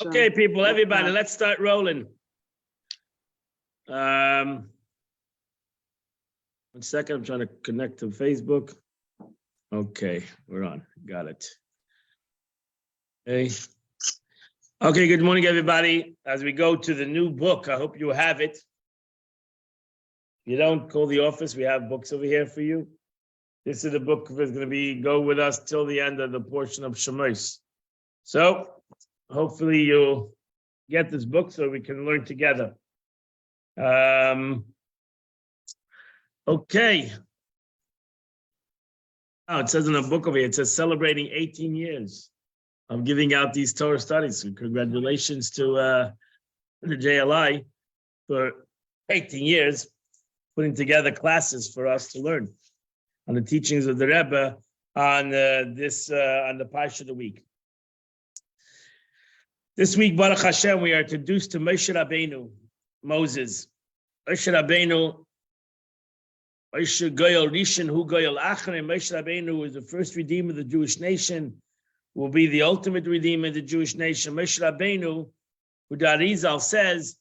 Okay, people, everybody, let's start rolling. 1 second, I'm trying to connect to Facebook. Okay, we're on. Got it. Hey. Okay, good morning, everybody. As we go to the new book, I hope you have it. If you don't, call the office. We have books over here for you. This is the book that's going to go with us till the end of the portion of Shemot. So, hopefully you'll get this book so we can learn together. Okay. Oh, it says in the book over here, it says celebrating 18 years of giving out these Torah studies. So congratulations to the JLI for 18 years putting together classes for us to learn on the teachings of the Rebbe on on the Parsha of the week. This week, Baruch Hashem, we are introduced to Moshe Rabbeinu, Moses. Moshe Rabbeinu, Moshe Goyal Rishon, Hu Goyal Achre. Moshe Rabbeinu is the first redeemer of the Jewish nation, will be the ultimate redeemer of the Jewish nation. Moshe Rabbeinu, who the Arizal says,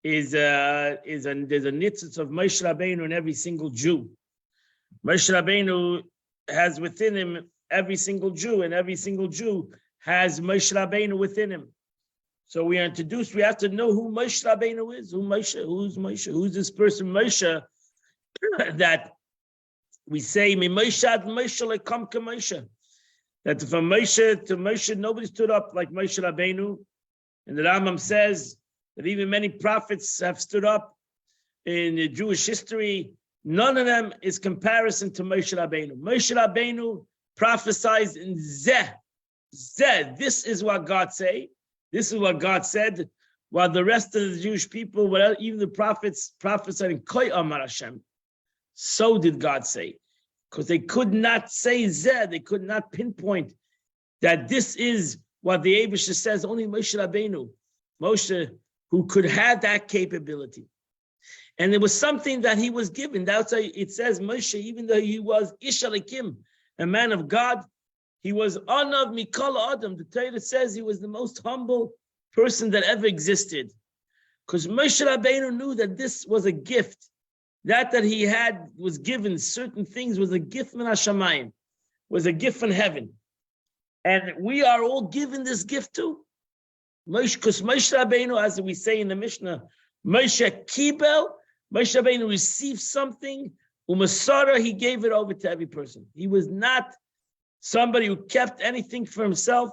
there's a nitzitz of Moshe Rabbeinu in every single Jew. Moshe Rabbeinu has within him every single Jew, and every single Jew has Moshe Rabbeinu within him. So we are introduced, we have to know who Moshe Rabbeinu is, who's Moshe, who's this person Moshe, that we say, Mi Moshe ad Moshe lekam ke Moshe. That from Moshe to Moshe, nobody stood up like Moshe Rabbeinu. And the Rambam says that even many prophets have stood up in the Jewish history. None of them is comparison to Moshe Rabbeinu. Moshe Rabbeinu prophesied in Zeh. This is what God say. This is what God said. While the rest of the Jewish people, even the prophets prophesied in Koi Amar Hashem. So did God say. Because they could not say Zeh. They could not pinpoint that this is what the Eibusha says. Only Moshe Rabbeinu, Moshe, who could have that capability. And it was something that he was given. That's why it says Moshe, even though he was Ish Alekim, a man of God, he was Anav Mikol Adam. The Torah says he was the most humble person that ever existed. Because Moshe Rabbeinu knew that this was a gift. That he had was given certain things was a gift from Hashemayim, was a gift from heaven. And we are all given this gift too. Because Moshe Rabbeinu, as we say in the Mishnah, Moshe Kibel, Moshe Rabbeinu received something, Umasara, he gave it over to every person. He was not somebody who kept anything for himself.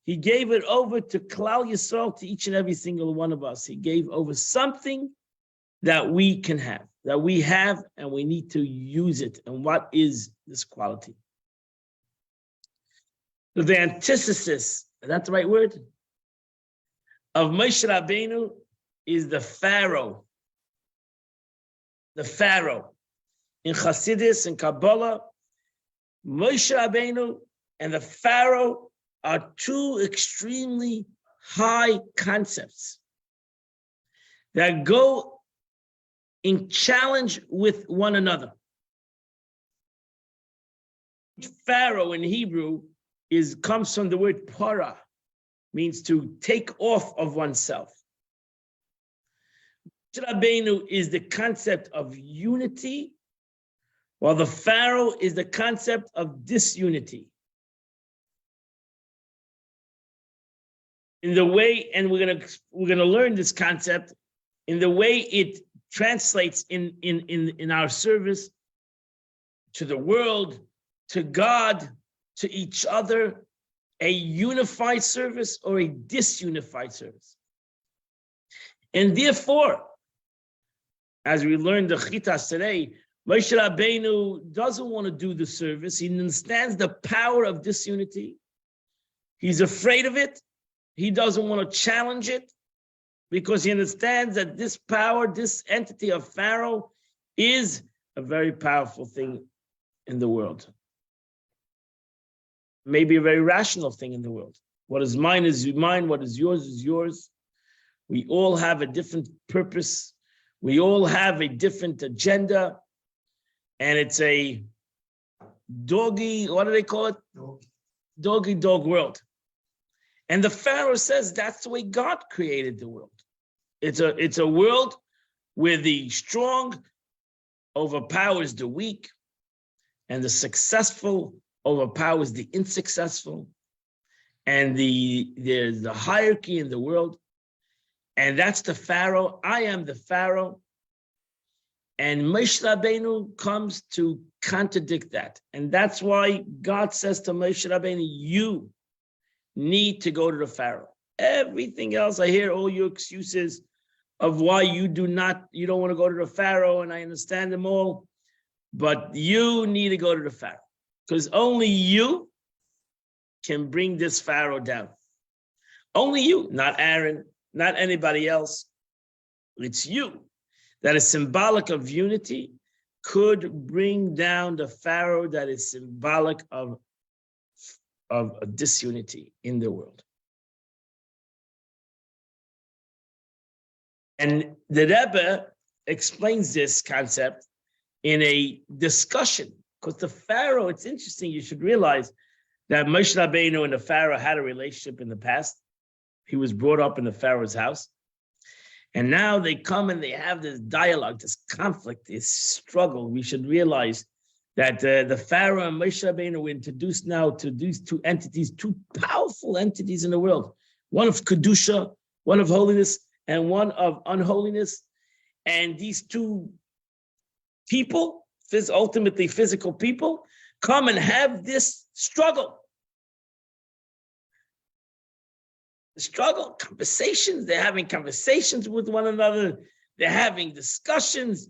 He gave it over to Klal Yisrael, to each and every single one of us. He gave over something that we can have, that we have, and we need to use it. And what is this quality? So the antithesis, is that the right word? Of Moshe Rabbeinu is the Pharaoh. The Pharaoh. In Chassidus and Kabbalah, Moshe Rabbeinu and the Pharaoh are two extremely high concepts that go in challenge with one another. Pharaoh in Hebrew comes from the word para, means to take off of oneself. Moshe Rabbeinu is the concept of unity, while the Pharaoh is the concept of disunity. In the way, and we're gonna learn this concept in the way it translates in our service to the world, to God, to each other, a unified service or a disunified service. And therefore, as we learned the Chitas today, Moshe Rabbeinu doesn't want to do the service. He understands the power of disunity. He's afraid of it. He doesn't want to challenge it because he understands that this power, this entity of Pharaoh is a very powerful thing in the world. Maybe a very rational thing in the world. What is mine is mine. What is yours. We all have a different purpose. We all have a different agenda. And it's a doggy, what do they call it? Dog world. And the Pharaoh says that's the way God created the world. It's a world where the strong overpowers the weak, and the successful overpowers the unsuccessful, and there's the hierarchy in the world, and that's the Pharaoh. I am the Pharaoh, and Moshe Rabbeinu comes to contradict that, and that's why God says to Moshe Rabbeinu, "You need to go to the Pharaoh." Everything else, I hear all your excuses of why you don't want to go to the Pharaoh, and I understand them all, but you need to go to the Pharaoh, because only you can bring this Pharaoh down. Only you, not Aaron, not anybody else. It's you that is symbolic of unity, could bring down the Pharaoh that is symbolic of a disunity in the world. And the Rebbe explains this concept in a discussion, because the Pharaoh, it's interesting, you should realize that Moshe Rabbeinu and the Pharaoh had a relationship in the past. He was brought up in the Pharaoh's house. And now they come and they have this dialogue, this conflict, this struggle. We should realize that the Pharaoh and Moshe Rabbeinu were introduced now to these two entities, two powerful entities in the world. One of Kedusha, one of holiness, and one of unholiness. And these two people, ultimately physical people, come and have this struggle. The struggle, conversations, they're having conversations with one another, they're having discussions.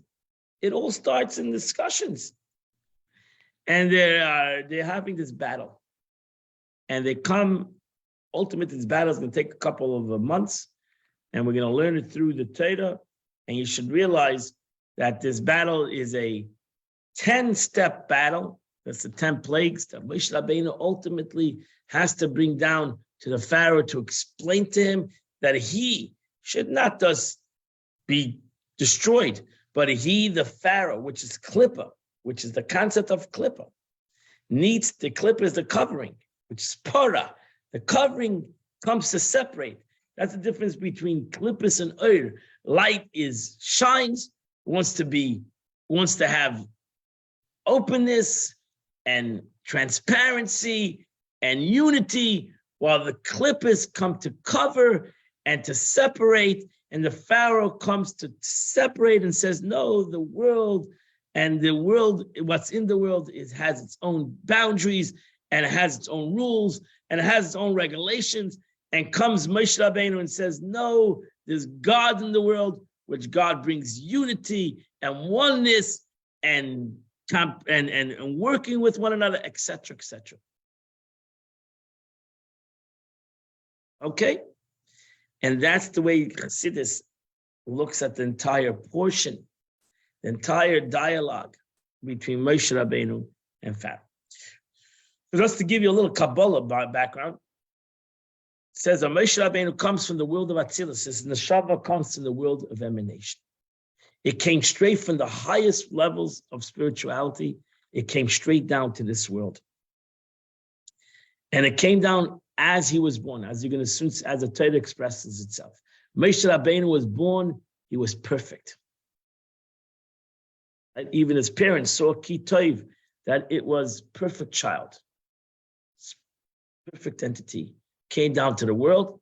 It all starts in discussions. And they're having this battle. And they come, ultimately this battle is going to take a couple of months, and we're going to learn it through the Torah. And you should realize that this battle is a 10-step battle. That's the 10 plagues that Moshe Rabbeinu ultimately has to bring down to the Pharaoh to explain to him that he should not just be destroyed, but he, the Pharaoh, which is Klippa, which is the concept of Klippa, needs, the Klippa is the covering, which is Para. The covering comes to separate. That's the difference between Klippus and Ur. Light shines, wants to have openness and transparency and unity, while the Klippus come to cover and to separate, and the Pharaoh comes to separate and says, no, the world, what's in the world has its own boundaries, and it has its own rules, and it has its own regulations, and comes Moshe Rabbeinu and says, no, there's God in the world, which God brings unity and oneness and working with one another, etc., etc. Okay? And that's the way Chassidus looks at the entire portion, the entire dialogue between Moshe Rabbeinu and Pharaoh. So just to give you a little Kabbalah background, it says that Moshe Rabbeinu comes from the world of Atzilus, and the Neshama comes from the world of emanation. It came straight from the highest levels of spirituality. It came straight down to this world. And it came down as he was born, as you're going to soon, as the Torah expresses itself. Moshe Rabbeinu was born, he was perfect. And even his parents saw Ki Tov, that it was perfect child, perfect entity, came down to the world,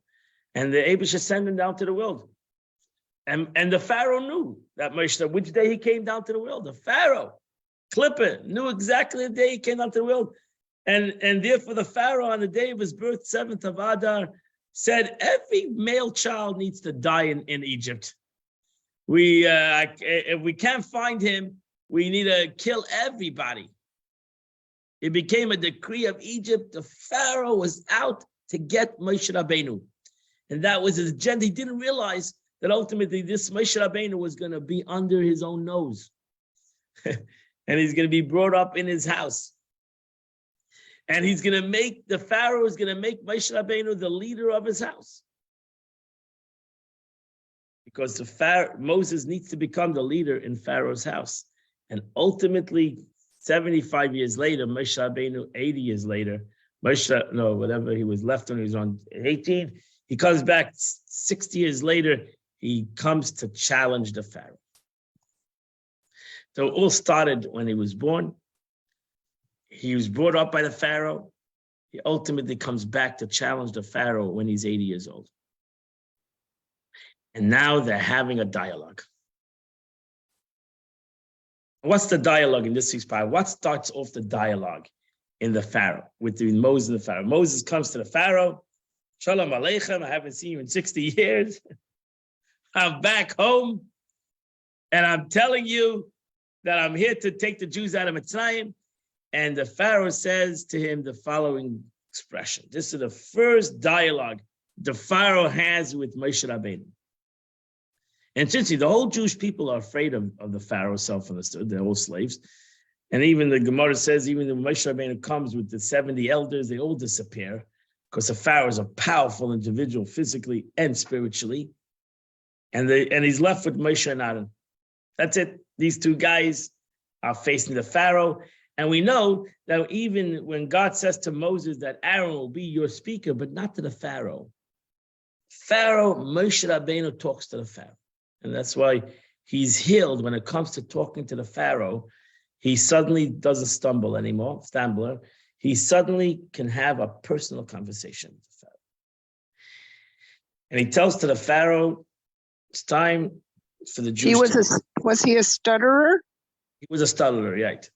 and the Eibush sent him down to the world. And the Pharaoh knew that Moshe, which day he came down to the world. The Pharaoh, Klippa, knew exactly the day he came down to the world. And therefore the Pharaoh, on the day of his birth, 7th of Adar, said every male child needs to die in Egypt. If we can't find him, we need to kill everybody. It became a decree of Egypt. The Pharaoh was out to get Moshe Rabbeinu. And that was his agenda. He didn't realize that ultimately this Moshe Rabbeinu was going to be under his own nose. And he's going to be brought up in his house. And he's going to make, the Pharaoh is going to make Moshe Rabbeinu the leader of his house. Because Moses needs to become the leader in Pharaoh's house. And ultimately, 75 years later, Moshe Rabbeinu, 80 years later, Moshe, no, whatever he was left when he was on 18. He comes back 60 years later. He comes to challenge the Pharaoh. So it all started when he was born. He was brought up by the Pharaoh. He ultimately comes back to challenge the Pharaoh when he's 80 years old. And now they're having a dialogue. What's the dialogue in this week's Parsha? What starts off the dialogue in the Pharaoh, with Moses and the Pharaoh? Moses comes to the Pharaoh. Shalom Aleichem, I haven't seen you in 60 years. I'm back home, and I'm telling you that I'm here to take the Jews out of Mitzrayim. And the Pharaoh says to him the following expression. This is the first dialogue the Pharaoh has with Moshe Rabbeinu. And since the whole Jewish people are afraid of the Pharaoh, self-understood, they're all slaves. And even the Gemara says, even when Moshe Rabbeinu comes with the 70 elders, they all disappear because the Pharaoh is a powerful individual physically and spiritually. And he's left with Moshe and Aaron. That's it. These two guys are facing the Pharaoh. And we know that even when God says to Moses that Aaron will be your speaker, but not to the Pharaoh. Moshe Rabbeinu talks to the Pharaoh. And that's why he's healed when it comes to talking to the Pharaoh. He suddenly doesn't stumble anymore, stumbler. He suddenly can have a personal conversation with the Pharaoh. And he tells to the Pharaoh, it's time for the Jews. Was he a stutterer? He was a stutterer, right.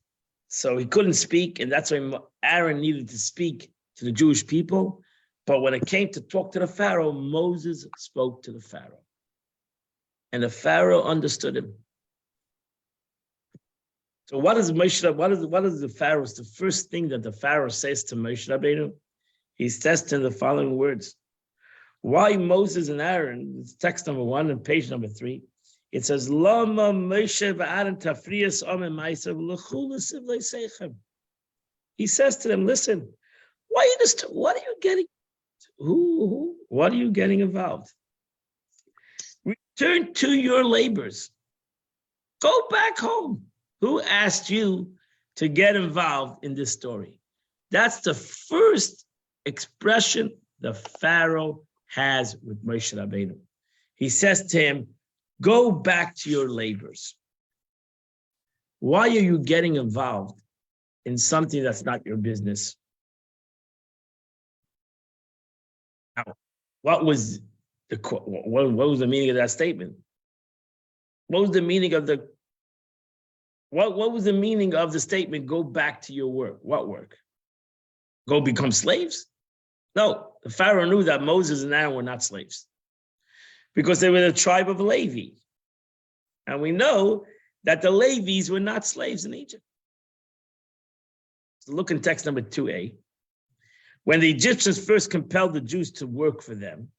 So he couldn't speak, and that's why Aaron needed to speak to the Jewish people. But when it came to talk to the Pharaoh, Moses spoke to the Pharaoh. And the Pharaoh understood him. So what is the Pharaoh's, the first thing that the Pharaoh says to Moshe Rabbeinu? He says to him the following words. Why Moses and Aaron, it's text number 1 and page number 3. It says, Lama Moshe v'Aaron tafriyas omen ma'asav l'chul l'sivlei seichem. He says to them, listen, what are you getting? What are you getting involved? Return to your labors. Go back home. Who asked you to get involved in this story? That's the first expression the Pharaoh has with Moshe Rabbeinu. He says to him, go back to your labors. Why are you getting involved in something that's not your business? Now, what was the meaning of that statement? What was the meaning of the statement, go back to your work? What work? Go become slaves? No, the Pharaoh knew that Moses and Aaron were not slaves because they were the tribe of Levi. And we know that the Levies were not slaves in Egypt. So look in text number 2a. When the Egyptians first compelled the Jews to work for them,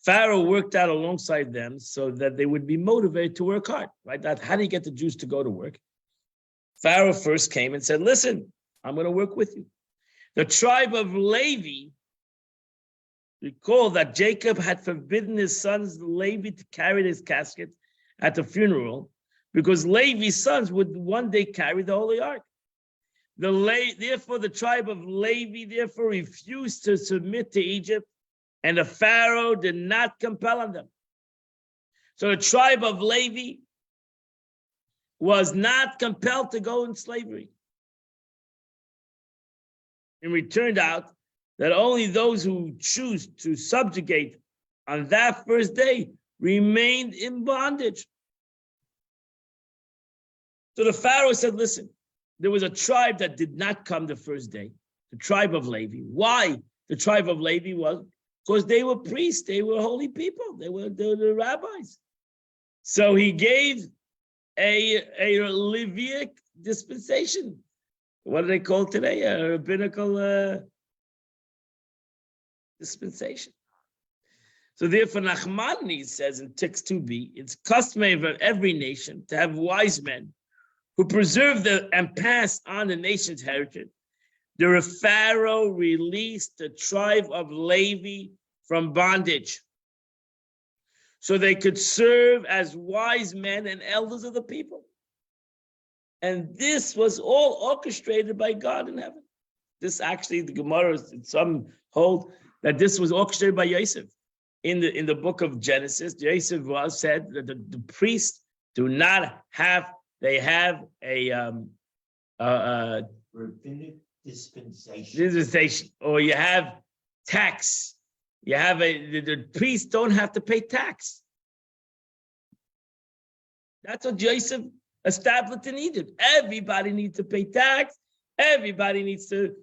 Pharaoh worked out alongside them so that they would be motivated to work hard, right? How do you get the Jews to go to work? Pharaoh first came and said, listen, I'm going to work with you. The tribe of Levi, recall that Jacob had forbidden his sons Levi to carry his casket at the funeral because Levi's sons would one day carry the Holy Ark. Therefore, the tribe of Levi refused to submit to Egypt, and the Pharaoh did not compel on them. So the tribe of Levi was not compelled to go in slavery. And it turned out that only those who choose to subjugate on that first day remained in bondage. So the Pharaoh said, listen, there was a tribe that did not come the first day, the tribe of Levi. Why the tribe of Levi was? Because they were priests, they were holy people, they were the rabbis. So he gave a Levitic dispensation. What do they call it today? A rabbinical dispensation. So therefore, Nachmanides says in text 2b, it's customary for every nation to have wise men who preserve and pass on the nation's heritage. The Pharaoh released the tribe of Levi from bondage so they could serve as wise men and elders of the people. And this was all orchestrated by God in heaven. This actually, the Gemara, some hold that this was orchestrated by Yosef. In the book of Genesis, Yosef was said that the priests do not have, they have a rabbinic dispensation, or you have tax. You have the priests don't have to pay tax. That's what Joseph established in Egypt. Everybody needs to pay tax. Everybody needs to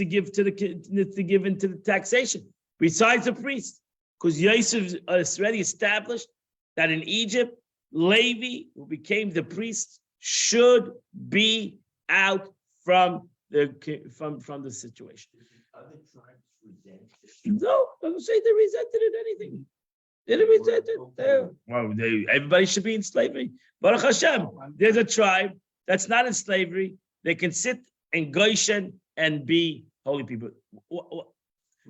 give into the taxation, besides the priest, because Yosef already established that in Egypt, Levi, who became the priest, should be out from the situation. other tribes resent it. No, I would say they resented it anything. They didn't resent it. Well, everybody should be in slavery. Baruch Hashem, there's a tribe that's not in slavery. They can sit in Goshen and be holy people.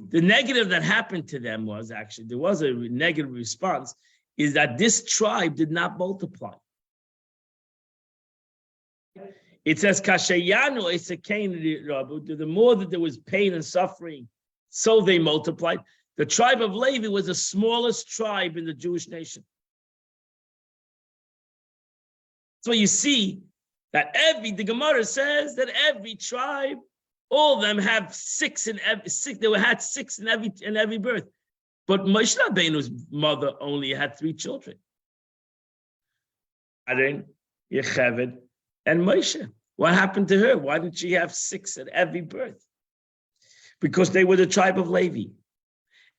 The negative that happened to them was actually, there was a negative response, is that this tribe did not multiply. It says, Kashayanu Rabu, the more that there was pain and suffering, so they multiplied. The tribe of Levi was the smallest tribe in the Jewish nation. So you see that the Gemara says that every tribe, all of them have six, they had six in every birth. But Moshe Rabbeinu's mother only had 3 children. Aaron, Yocheved, and Moshe. What happened to her? Why didn't she have 6 at every birth? Because they were the tribe of Levi.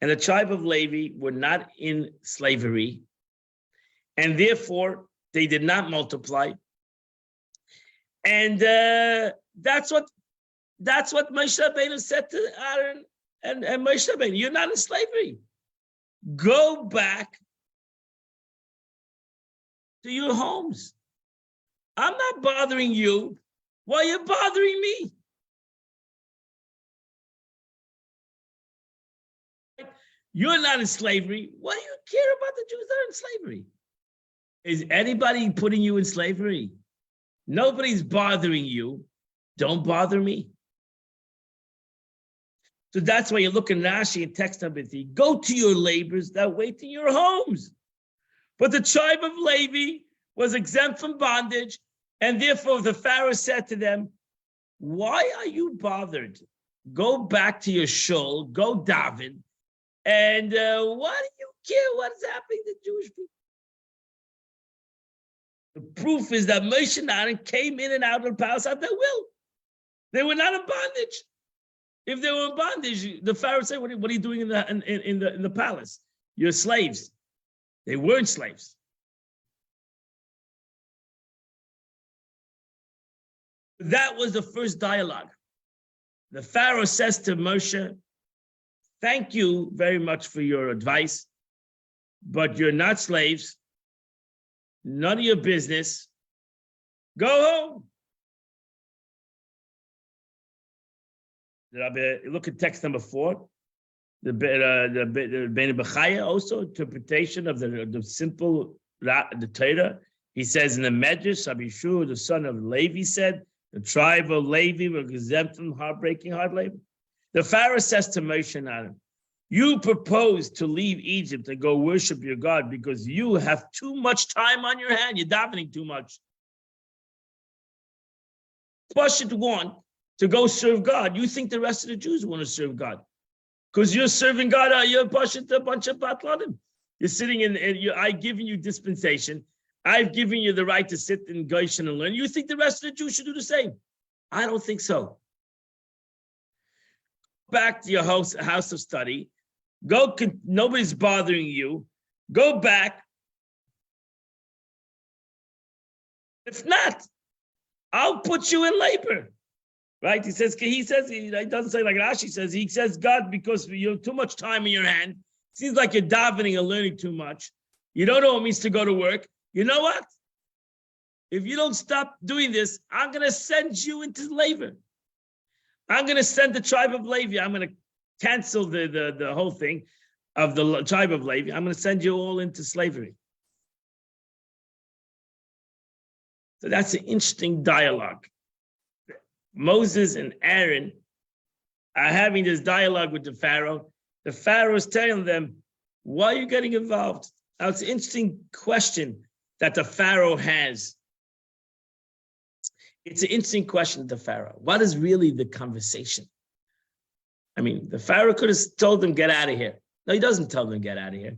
And the tribe of Levi were not in slavery. And therefore, they did not multiply. And that's what Moshe Rabbeinu said to Aaron and Moshe Rabbeinu. You're not in slavery. Go back to your homes. I'm not bothering you. Why are you bothering me? You're not in slavery. Why do you care about the Jews that are in slavery? Is anybody putting you in slavery? Nobody's bothering you. Don't bother me. So that's why you look in Rashi and text number 3. Go to your labors that wait in your homes. But the tribe of Levi was exempt from bondage, and therefore the Pharaoh said to them, why are you bothered? Go back to your shul, go daven, and why do you care what is happening to Jewish people? The proof is that Moshe and Aaron came in and out of the palace at their will. They were not in bondage. If they were in bondage, the Pharaoh said, what are you doing in the palace? You're slaves. They weren't slaves. That was the first dialogue. The Pharaoh says to Moshe, thank you very much for your advice, but you're not slaves. None of your business. Go home. Look at text number 4. The Bnei Bechaya also interpretation of the simple the Torah. He says in the Medrash, Abishur, the son of Levi, said the tribe of Levi were exempt from hard labor. The Pharaoh says to Moshe and Aaron, you propose to leave Egypt and go worship your God because you have too much time on your hand. You're davening too much. Pashut want to go serve God. You think the rest of the Jews want to serve God because you're serving God. You're Pashut a bunch of batladim. You're sitting I've given you dispensation. I've given you the right to sit in Goshen and learn. You think the rest of the Jews should do the same? I don't think so. Back to your house of study. Nobody's bothering you. Go back. If not, I'll put you in labor. Right? He doesn't say like Rashi says. He says, God, because you have too much time in your hand. Seems like you're davening and learning too much. You don't know what it means to go to work. You know what? If you don't stop doing this, I'm going to send you into labor. I'm going to send the tribe of Levi. I'm going to cancel the whole thing of the tribe of Levi. I'm going to send you all into slavery. So that's an interesting dialogue. Moses and Aaron are having this dialogue with the Pharaoh. The Pharaoh is telling them, why are you getting involved? Now, it's an interesting question that the Pharaoh has. It's an interesting question to the Pharaoh. What is really the conversation? I mean, the Pharaoh could have told them, get out of here. No, he doesn't tell them, get out of here.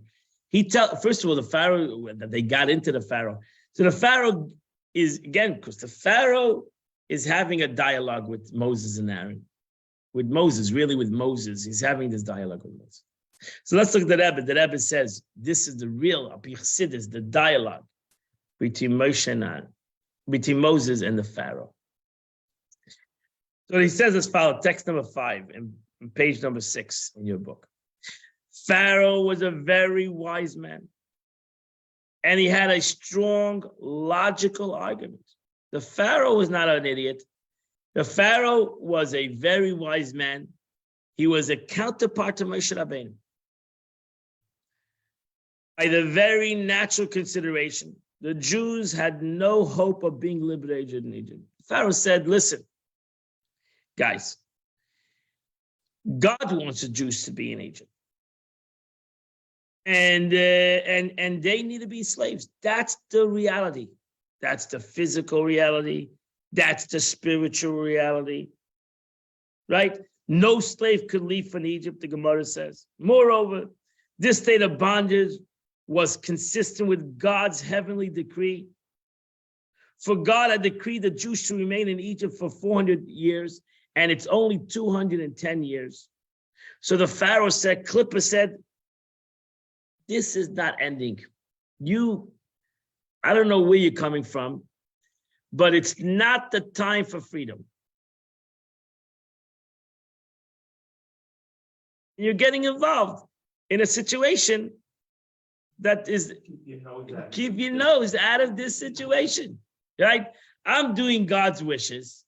First of all, the Pharaoh, that they got into the Pharaoh. So the Pharaoh is, again, because the Pharaoh is having a dialogue with Moses and Aaron. With Moses, really with Moses. He's having this dialogue with Moses. So let's look at the Rebbe. The Rebbe says, this is the real, the dialogue between Moshe and Aaron, between Moses and the Pharaoh. So he says as follows, text number 5, and page number 6 in your book. Pharaoh was a very wise man, and he had a strong logical argument. The Pharaoh was not an idiot. The Pharaoh was a very wise man. He was a counterpart to Moshe Rabbeinu. By the very natural consideration, the Jews had no hope of being liberated in Egypt. Pharaoh said, listen, guys, God wants the Jews to be in Egypt. And they need to be slaves. That's the reality. That's the physical reality. That's the spiritual reality. Right? No slave could leave from Egypt, the Gemara says. Moreover, this state of bondage was consistent with God's heavenly decree. For God had decreed the Jews should remain in Egypt for 400 years, and it's only 210 years. So the Pharaoh said, Clipper said, this is not ending. I don't know where you're coming from, but it's not the time for freedom. You're getting involved in a situation that is, keep your nose out of this situation, right? I'm doing God's wishes.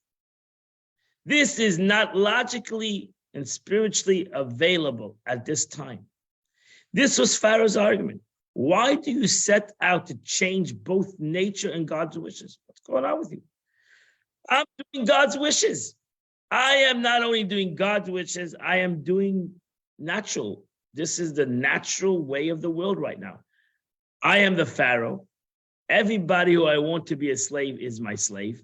This is not logically and spiritually available at this time. This was Pharaoh's argument. Why do you set out to change both nature and God's wishes? What's going on with you? I'm doing God's wishes. I am not only doing God's wishes, I am doing natural. This is the natural way of the world right now. I am the Pharaoh. Everybody who I want to be a slave is my slave.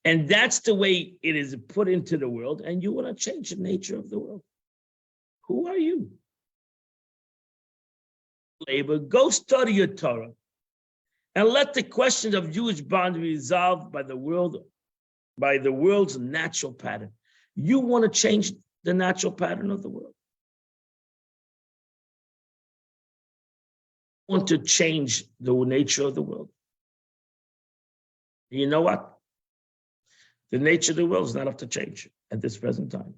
And that's the way it is put into the world. And you want to change the nature of the world. Who are you? Labor, go study your Torah and let the question of Jewish bond be resolved by the world's natural pattern. You want to change the natural pattern of the world. You want to change the nature of the world. You know what? The nature of the world is not up to change at this present time.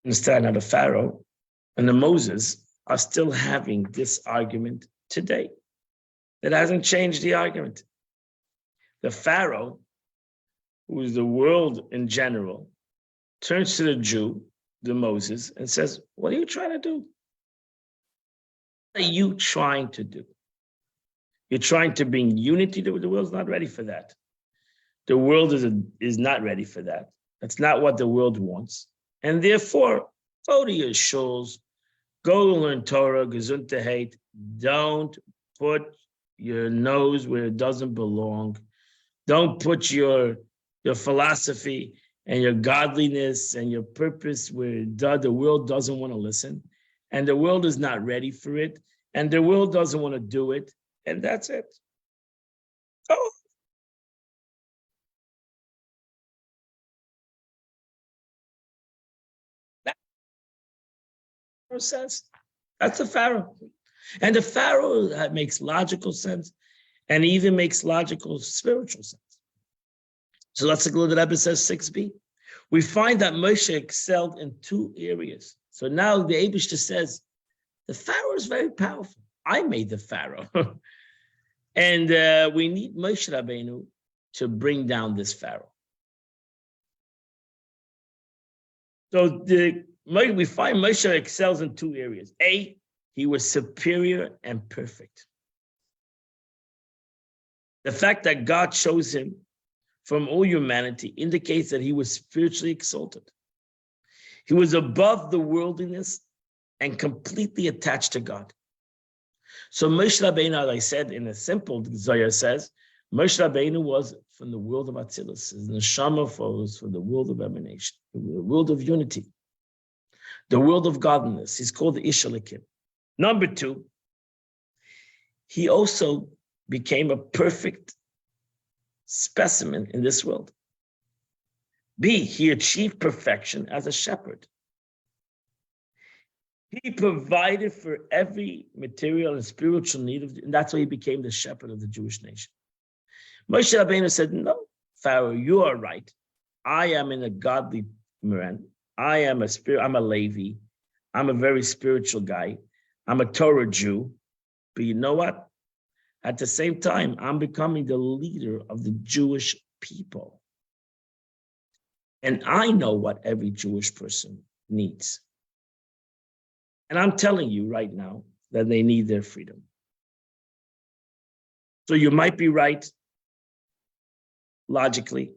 Understand how the Pharaoh and the Moses are still having this argument today. It hasn't changed the argument. The Pharaoh, who is the world in general, turns to the Jew, the Moses, and says, what are you trying to do? What are you trying to do? You're trying to bring unity to the world's not ready for that. The world is not ready for that. That's not what the world wants. And therefore, go to your shuls, go learn Torah, gesundheit. Don't put your nose where it doesn't belong. Don't put your philosophy and your godliness and your purpose where the world doesn't want to listen. And the world is not ready for it. And the world doesn't want to do it. And that's it. Oh. Says that's the Pharaoh, and the Pharaoh makes logical sense, and even makes logical spiritual sense. So let's look at what the Rebbe says 6b. We find that Moshe excelled in 2 areas. So now the Eibishter says the Pharaoh is very powerful. I made the Pharaoh, and we need Moshe Rabbeinu to bring down this Pharaoh. So we find Moshe excels in 2 areas. A, he was superior and perfect. The fact that God chose him from all humanity indicates that he was spiritually exalted. He was above the worldliness and completely attached to God. So Moshe Rabbeinu, as I said in a simple, Zohar says, Moshe Rabbeinu was from the world of Atzilus. His neshama was from the world of emanation, the world of unity, the world of godliness. He's called the Ish Elokim. Number two, he also became a perfect specimen in this world. B, he achieved perfection as a shepherd. He provided for every material and spiritual need, and that's why he became the shepherd of the Jewish nation. Moshe Rabbeinu said, no, Pharaoh, you are right. I am in a godly man. I'm a Levi. I'm a very spiritual guy. I'm a Torah Jew. But you know what? At the same time, I'm becoming the leader of the Jewish people. And I know what every Jewish person needs. And I'm telling you right now that they need their freedom. So you might be right logically.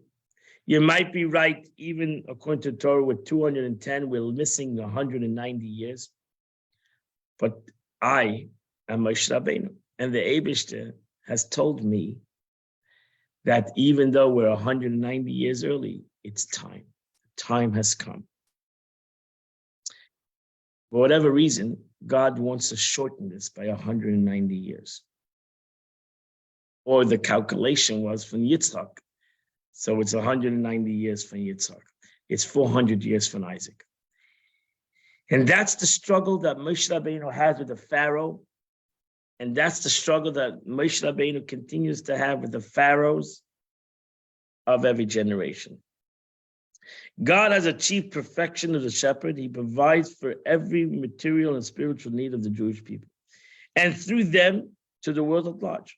You might be right, even according to Torah, with 210, we're missing 190 years. But I am Moshe Rabbeinu, and the Eibishter has told me that even though we're 190 years early, it's time. Time has come. For whatever reason, God wants to shorten this by 190 years. Or the calculation was from Yitzchak. So it's 190 years from Yitzchak. It's 400 years from Isaac. And that's the struggle that Moshe Rabbeinu has with the Pharaoh. And that's the struggle that Moshe Rabbeinu continues to have with the pharaohs of every generation. God has achieved perfection as a shepherd. He provides for every material and spiritual need of the Jewish people, and through them to the world at large.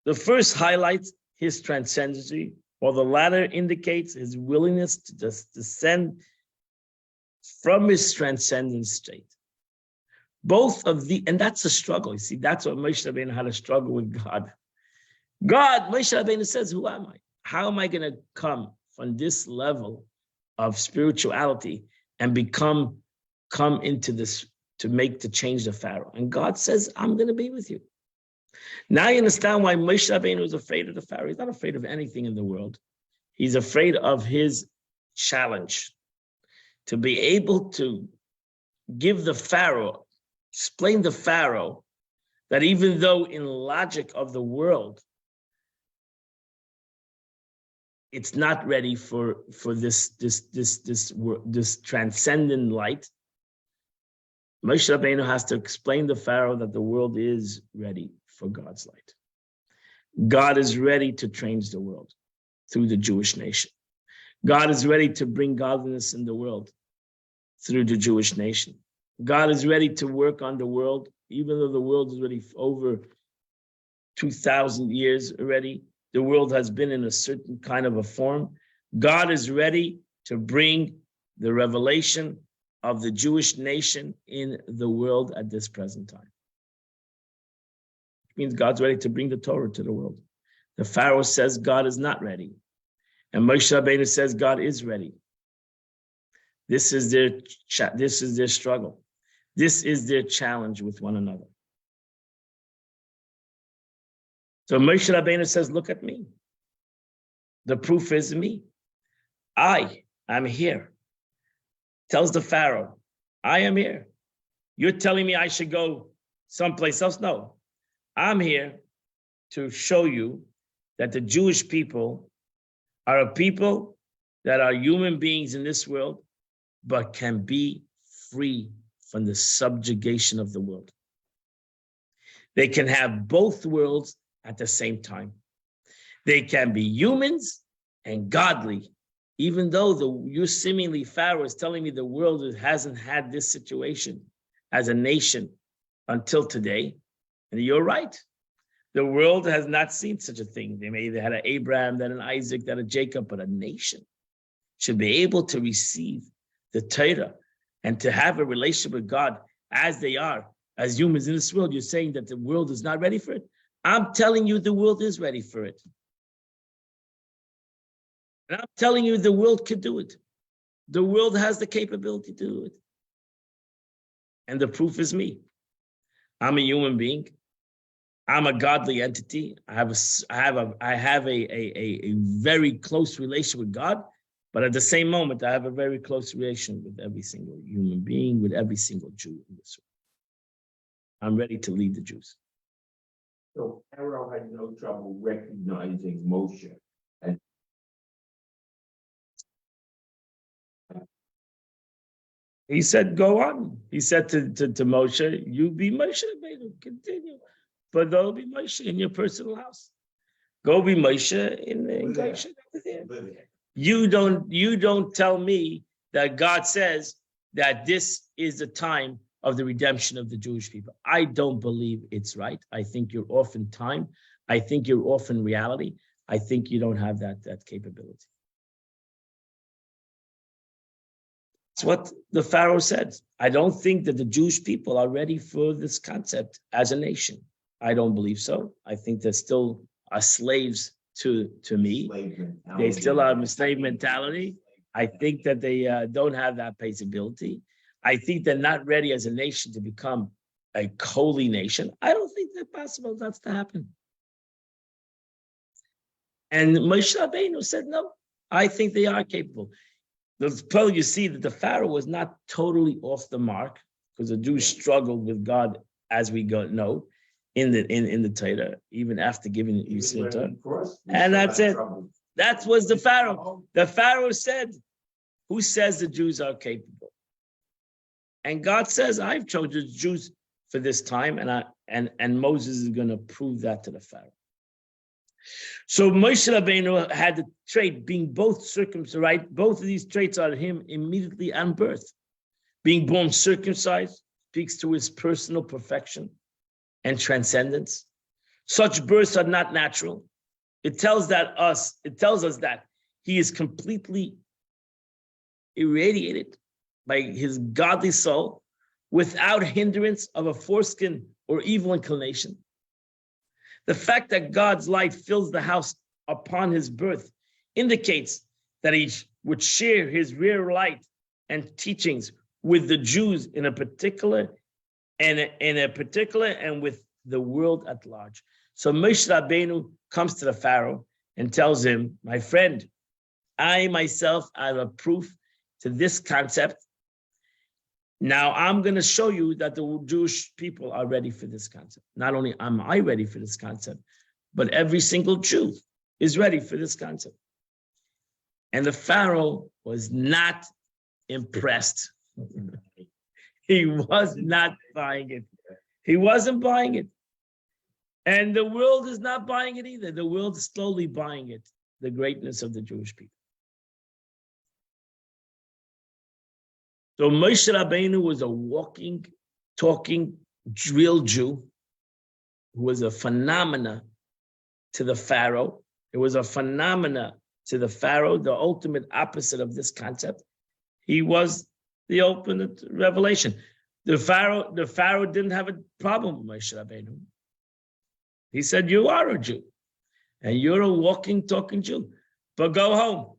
The first highlights his transcendency, while the latter indicates his willingness to descend from his transcendent state. Both of the, and that's a struggle. You see, that's what Moshe Rabbeinu had a struggle with God. Moshe Rabbeinu says, who am I? How am I going to come from this level of spirituality and come into this to change the Pharaoh? And God says, I'm going to be with you. Now you understand why Moshe Rabbeinu is afraid of the Pharaoh. He's not afraid of anything in the world. He's afraid of his challenge to be able to give the Pharaoh, explain the Pharaoh that even though in logic of the world, it's not ready for this transcendent light, Moshe Rabbeinu has to explain to Pharaoh that the world is ready for God's light. God is ready to change the world through the Jewish nation. God is ready to bring godliness in the world through the Jewish nation. God is ready to work on the world, even though the world is already over 2,000 years already. The world has been in a certain kind of a form. God is ready to bring the revelation of the Jewish nation in the world at this present time. It means God's ready to bring the Torah to the world. The Pharaoh says God is not ready. And Moshe Rabbeinu says God is ready. This is their struggle. This is their challenge with one another. So Moshe Rabbeinu says, look at me. The proof is me. I am here. Tells the Pharaoh, I am here. You're telling me I should go someplace else? No, I'm here to show you that the Jewish people are a people that are human beings in this world, but can be free from the subjugation of the world. They can have both worlds at the same time. They can be humans and godly, even though you seemingly Pharaoh is telling me the world hasn't had this situation as a nation until today. And you're right. The world has not seen such a thing. They may have had an Abraham, then an Isaac, then a Jacob, but a nation should be able to receive the Torah and to have a relationship with God as they are, as humans in this world. You're saying that the world is not ready for it. I'm telling you the world is ready for it. And I'm telling you, the world could do it. The world has the capability to do it. And the proof is me. I'm a human being. I'm a godly entity. I have a very close relation with God, but at the same moment, I have a very close relation with every single human being, with every single Jew in this world. I'm ready to lead the Jews. So Pharaoh had no trouble recognizing Moshe. And He said, go on. He said to Moshe, you be Moshe, continue. But there'll be Moshe in your personal house. Go be Moshe in Goshen. You don't tell me that God says that this is the time of the redemption of the Jewish people. I don't believe it's right. I think you're off in time. I think you're off in reality. I think you don't have that capability. It's what the Pharaoh said. I don't think that the Jewish people are ready for this concept as a nation. I don't believe so. I think they still are slaves to me. They still are a slave mentality. I think that they don't have that paceability. I think they're not ready as a nation to become a holy nation. I don't think that's possible. That's to happen. And Moshe Rabbeinu said, no, I think they are capable. Well, you see that the Pharaoh was not totally off the mark because the Jews struggled with God, as we know, in the Torah, even after giving the Torah. And that's it. That was the Pharaoh. The Pharaoh said, who says the Jews are capable? And God says, I've chosen the Jews for this time, and Moses is going to prove that to the Pharaoh. So Moshe Rabbeinu had the trait being both circumcised, right? Both of these traits are him immediately on birth. Being born circumcised speaks to his personal perfection and transcendence. Such births are not natural. It tells us that he is completely irradiated by his godly soul without hindrance of a foreskin or evil inclination. The fact that God's light fills the house upon his birth indicates that he would share his real light and teachings with the Jews in a particular and with the world at large. So Moshe Rabbeinu comes to the Pharaoh and tells him, my friend, I myself have a proof to this concept. Now I'm going to show you that the Jewish people are ready for this concept. Not only am I ready for this concept, but every single Jew is ready for this concept. And the Pharaoh was not impressed. He was not buying it. He wasn't buying it. And the world is not buying it either. The world is slowly buying it, the greatness of the Jewish people. So Moshe Rabbeinu was a walking, talking, real Jew who was a phenomena to the Pharaoh. It was a phenomena to the Pharaoh, the ultimate opposite of this concept. He was the ultimate revelation. The Pharaoh didn't have a problem with Moshe Rabbeinu. He said, you are a Jew, and you're a walking, talking Jew, but go home.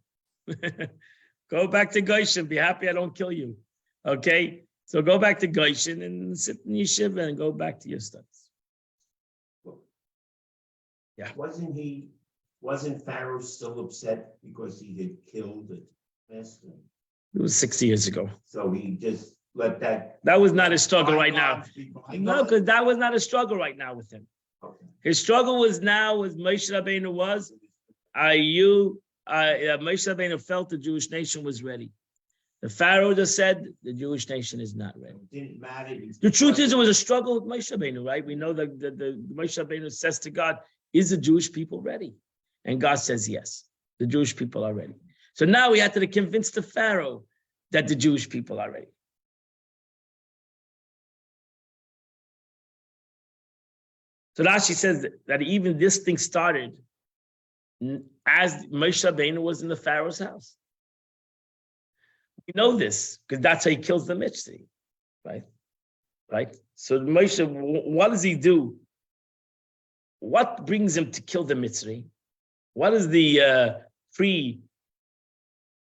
Go back to Goshen. Be happy I don't kill you. Okay? So go back to Goshen and sit in yeshiva and go back to your studies. Yeah. Wasn't Pharaoh still upset because he had killed the master? It was 6 years ago. So he just let that. That was not a struggle right now. No, because that was not a struggle right now with him. Okay. His struggle was now with Moshe Rabbeinu was, Moshe Rabbeinu felt the Jewish nation was ready. The Pharaoh just said the Jewish nation is not ready. It didn't matter. The truth is, it was a struggle with Moshe Rabbeinu, right? We know that the Moshe Rabbeinu says to God, is the Jewish people ready? And God says, yes, the Jewish people are ready. So now we have to convince the Pharaoh that the Jewish people are ready. So Rashi says that even this thing started as Moshe Rabbeinu was in the Pharaoh's house. We know this because that's how he kills the Mitzri, right? Right? So Moshe, what does he do? What brings him to kill the Mitzri? What is the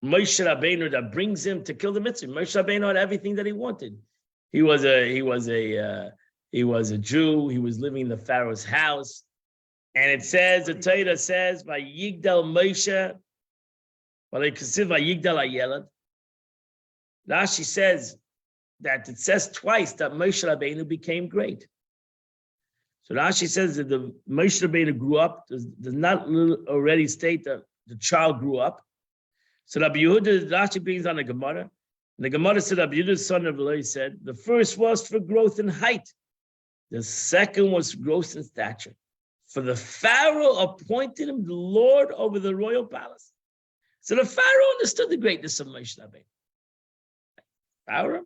Moshe Rabbeinu that brings him to kill the Mitzri. Moshe Rabbeinu had everything that he wanted. He was a Jew. He was living in the Pharaoh's house. And it says, the Torah says, Vayigdal Moshe, Vayigdal Ayelad. Rashi says that it says twice that Moshe Rabbeinu became great. So Rashi says that the Moshe Rabbeinu grew up, does not already state that the child grew up. So Rabbi Yehuda, Rashi brings on a Gemara. And the Gemara said, Rabbi Yehuda's son of Eloi said, the first was for growth in height. The second was growth in stature. For the Pharaoh appointed him the Lord over the royal palace. So the Pharaoh understood the greatness of Moshe Rabbeinu. Pharaoh,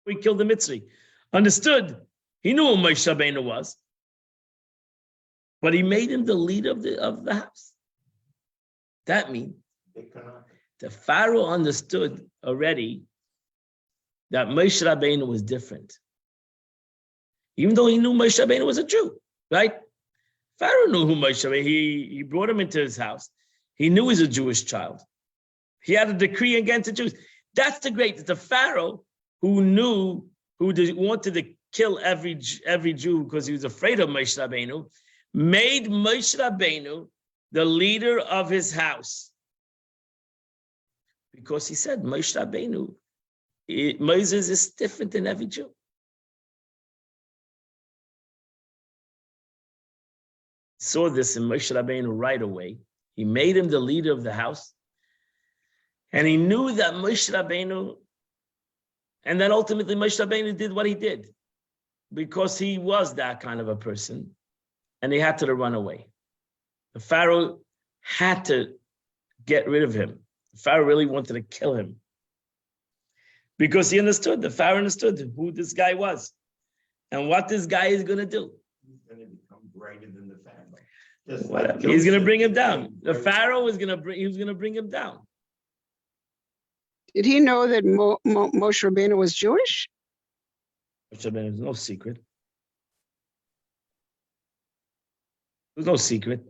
we killed the Mitzri, understood. He knew who Moshe Rabbeinu was. But he made him the leader of the house. That means the Pharaoh understood already that Moshe Rabbeinu was different. Even though he knew Moshe Rabbeinu was a Jew, right? Pharaoh knew who Moshe Rabbeinu. He brought him into his house. He knew he was a Jewish child. He had a decree against the Jews. That's the greatest. The Pharaoh who wanted to kill every Jew because he was afraid of Moshe Rabbeinu, made Moshe Rabbeinu the leader of his house. Because he said, Moshe Rabbeinu, Moses is different than every Jew. Saw this in Moshe Rabbeinu right away. He made him the leader of the house. And he knew that Moshe Rabbeinu, and then ultimately Moshe Rabbeinu did what he did because he was that kind of a person. And he had to run away. The Pharaoh had to get rid of him. The Pharaoh really wanted to kill him because he understood, the Pharaoh understood who this guy was and what this guy is going to do. He's going to become greater than the Pharaoh. He's going to bring him down. The Pharaoh was going to bring him down. Did he know that Moshe Rabbeinu was Jewish? Moshe Rabbeinu is no secret. There's no secret.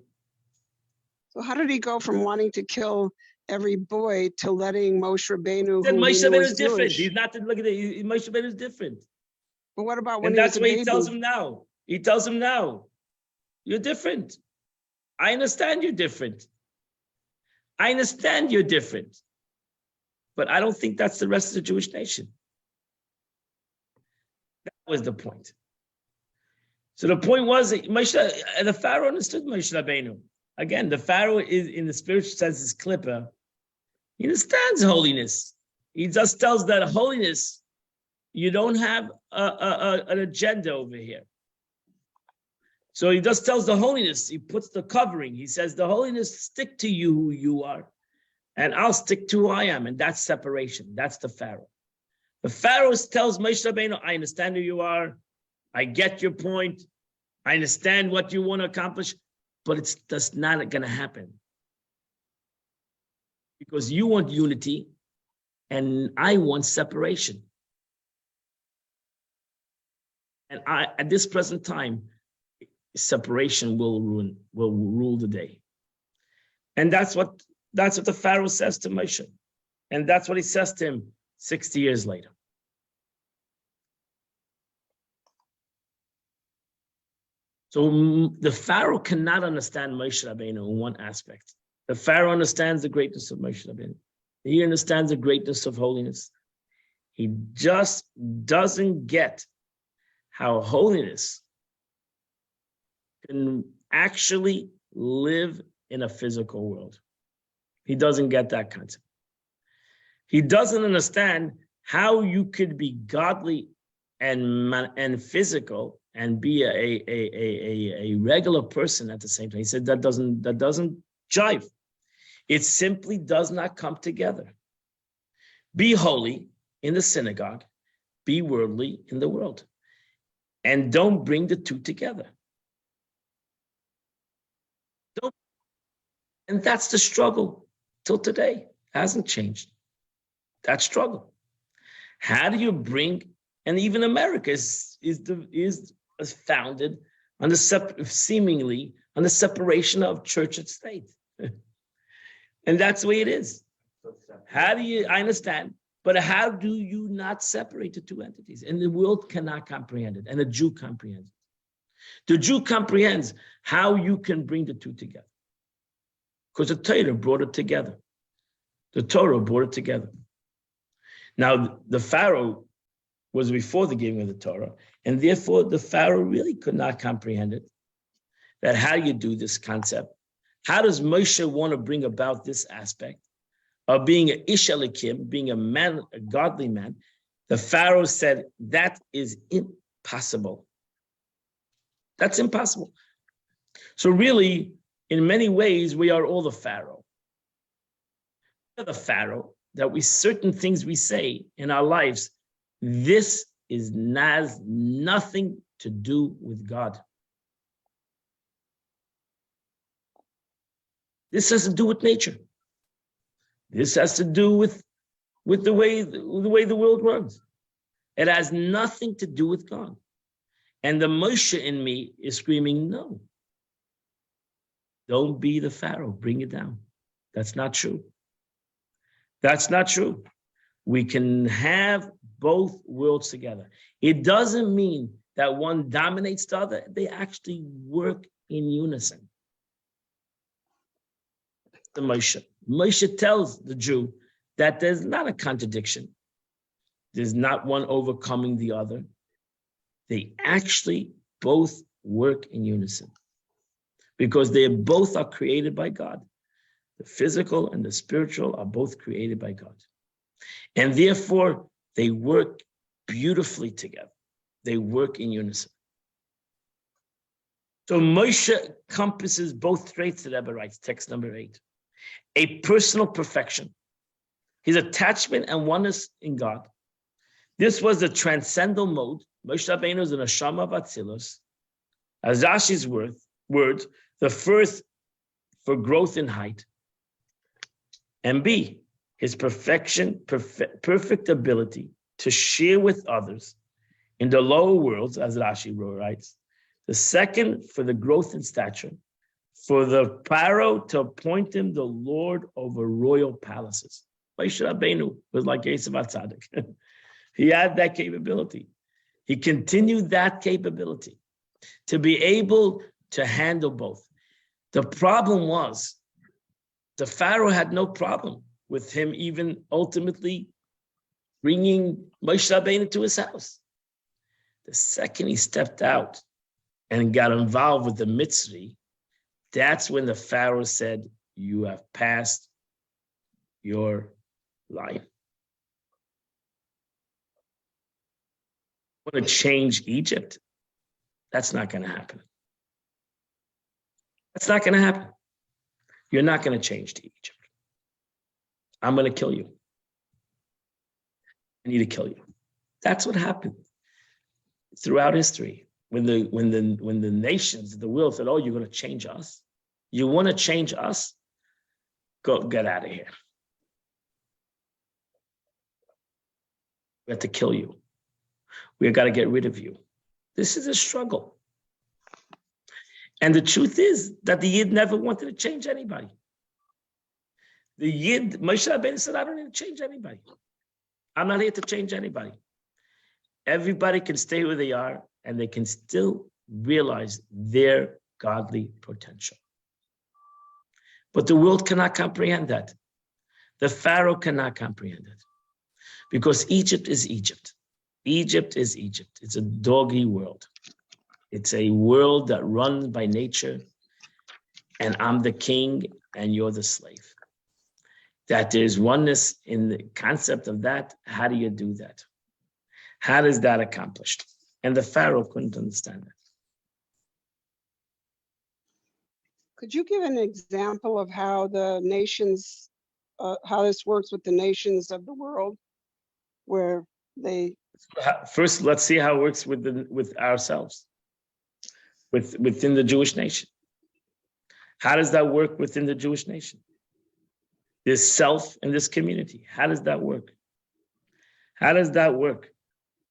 So how did he go from wanting to kill every boy to letting Moshe Rabbeinu, who Moshe he knew Rabbeinu was is different. Jewish? He's not, look at it, Moshe Rabbeinu is different. But what about when And he was that's a what baby? he tells him now. He tells him now, you're different. I understand you're different. I understand you're different. But I don't think that's the rest of the Jewish nation. That was the point. So the point was that the Pharaoh understood Moshe Rabbeinu. Again, the Pharaoh is, in the spiritual sense, is Klippa. He understands holiness. He just tells that holiness, you don't have an agenda over here. So he just tells the holiness, he puts the covering. He says, the holiness, stick to you who you are, and I'll stick to who I am. And that's separation. That's the Pharaoh. The Pharaoh tells Moshe Rabbeinu, I understand who you are. I get your point. I understand what you want to accomplish, but it's just not going to happen. Because you want unity and I want separation. And at this present time, separation will rule the day. And that's what the Pharaoh says to Moshe. And that's what he says to him 60 years later. So the Pharaoh cannot understand Moshe Rabbeinu in one aspect. The Pharaoh understands the greatness of Moshe Rabbeinu. He understands the greatness of holiness. He just doesn't get how holiness can actually live in a physical world. He doesn't get that concept. He doesn't understand how you could be godly and physical and be a regular person at the same time. He said that doesn't jive. It simply does not come together. Be holy in the synagogue, be worldly in the world. And don't bring the two together. And that's the struggle till today. It hasn't changed. That struggle. How do you bring, and even America is founded on the seemingly on the separation of church and state. And that's the way it is. So separate. How do you, I understand, but how do you not separate the two entities? And the world cannot comprehend it, and the Jew comprehends it. The Jew comprehends how you can bring the two together. Because the Torah brought it together. The Torah brought it together. Now, the Pharaoh was before the giving of the Torah, and therefore the Pharaoh really could not comprehend it. That how you do this concept. How does Moshe want to bring about this aspect of being an Ish Elikim, being a man, a godly man? The Pharaoh said, that is impossible. That's impossible. So really, in many ways, we are all the Pharaoh. We are the Pharaoh, that we, certain things we say in our lives, this has nothing to do with God. This has to do with nature. This has to do with the way the world runs. It has nothing to do with God. And the Moshe in me is screaming, no. Don't be the Pharaoh, bring it down. That's not true. That's not true. We can have both worlds together. It doesn't mean that one dominates the other. They actually work in unison. The Moshe. Moshe tells the Jew that there's not a contradiction. There's not one overcoming the other. They actually both work in unison because they both are created by God. The physical and the spiritual are both created by God. And therefore, they work beautifully together. They work in unison. So Moshe encompasses both traits that Rebbe writes, text number 8. A personal perfection, his attachment and oneness in God. This was the transcendental mode. Moshe Rabbeinu is an neshama of Atzilus. As Rashi's words, the first for growth in height. And B, his perfection, perfect ability to share with others in the lower worlds, as Rashi writes. The second for the growth in stature, for the Pharaoh to appoint him the Lord over royal palaces. Moshe Rabbeinu was like Yosef HaTzadik. He had that capability. He continued that capability to be able to handle both. The problem was the Pharaoh had no problem with him even ultimately bringing Moshe Rabbeinu to his house. The second he stepped out and got involved with the Mitzri, that's when the Pharaoh said, you have passed your line. Want to change Egypt? That's not going to happen. That's not going to happen. You're not going to change to Egypt. I'm going to kill you. I need to kill you. That's what happened throughout history. When the nations, the world said, oh, you're going to change us? You want to change us? Go get out of here. We have to kill you. We got to get rid of you. This is a struggle. And the truth is that the Yid never wanted to change anybody. The Yid, Moshe Rabbeinu said, I don't need to change anybody. I'm not here to change anybody. Everybody can stay where they are and they can still realize their godly potential. But the world cannot comprehend that. The Pharaoh cannot comprehend it. Because Egypt is Egypt. Egypt is Egypt. It's a doggy world. It's a world that runs by nature, and I'm the king and you're the slave. That there's oneness in the concept of that. How do you do that? How is that accomplished? And the Pharaoh couldn't understand that. Could you give an example of how the nations, how this works with the nations of the world, where they? First, let's see how it works with ourselves, within the Jewish nation. How does that work within the Jewish nation? This self in this community. How does that work? How does that work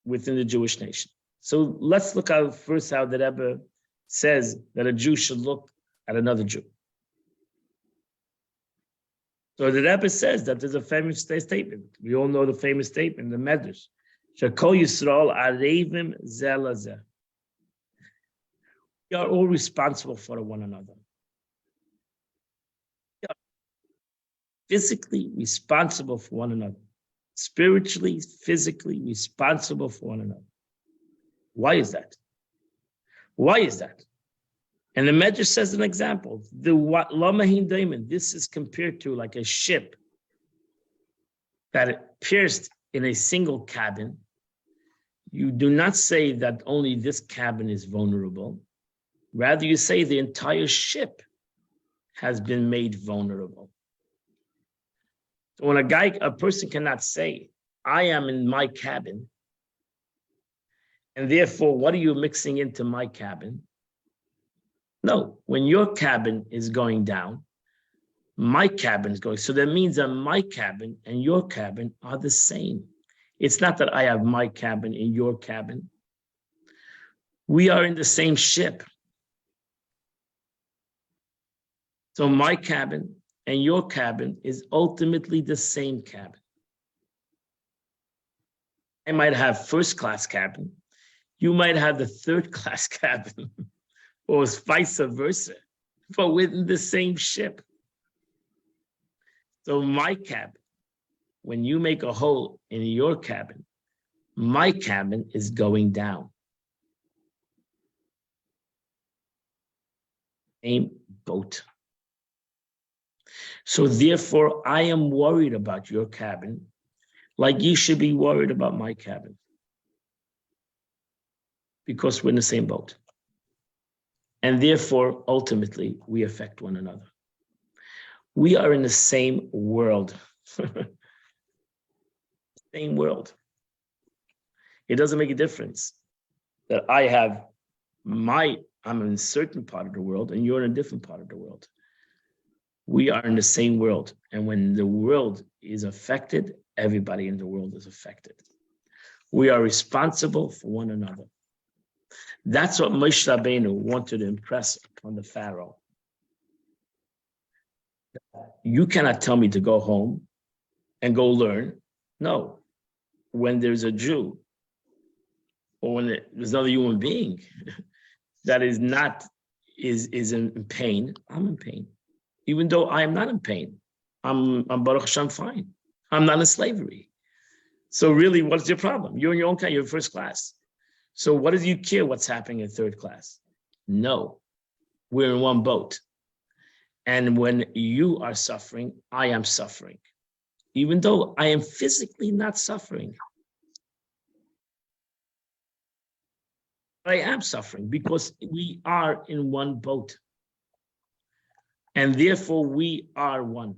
within the Jewish nation? So let's look at first how the Rebbe says that a Jew should look at another Jew. So the Rebbe says that there's a famous statement. We all know the famous statement, the Medrash. Shekol Yisrael arevim zeh lazeh. We are all responsible for one another. We are physically responsible for one another. Spiritually, physically responsible for one another. Why is that? Why is that? And the Medrash says an example. The Lamahin Daimon, this is compared to like a ship that pierced in a single cabin. You do not say that only this cabin is vulnerable. Rather, you say the entire ship has been made vulnerable. So when a person cannot say, I am in my cabin, and therefore, what are you mixing into my cabin? No, when your cabin is going down, my cabin is going. So that means that my cabin and your cabin are the same. It's not that I have my cabin and your cabin. We are in the same ship. So my cabin and your cabin is ultimately the same cabin. I might have first class cabin. You might have the third class cabin, or vice versa, but within the same ship. So my cabin, when you make a hole in your cabin, my cabin is going down. Same boat. So therefore, I am worried about your cabin like you should be worried about my cabin, because we're in the same boat. And therefore, ultimately, we affect one another. We are in the same world. Same world. It doesn't make a difference that I'm in a certain part of the world and you're in a different part of the world. We are in the same world. And when the world is affected, everybody in the world is affected. We are responsible for one another. That's what Moshe Rabbeinu wanted to impress upon the Pharaoh. You cannot tell me to go home and go learn. No. When there's a Jew or when there's another human being that is in pain, I'm in pain. Even though I am not in pain, I'm Baruch Hashem fine. I'm not in slavery. So really, what's your problem? You're in your own kind, you're first class. So what do you care what's happening in third class? No, we're in one boat. And when you are suffering, I am suffering. Even though I am physically not suffering. But I am suffering because we are in one boat. And therefore we are one.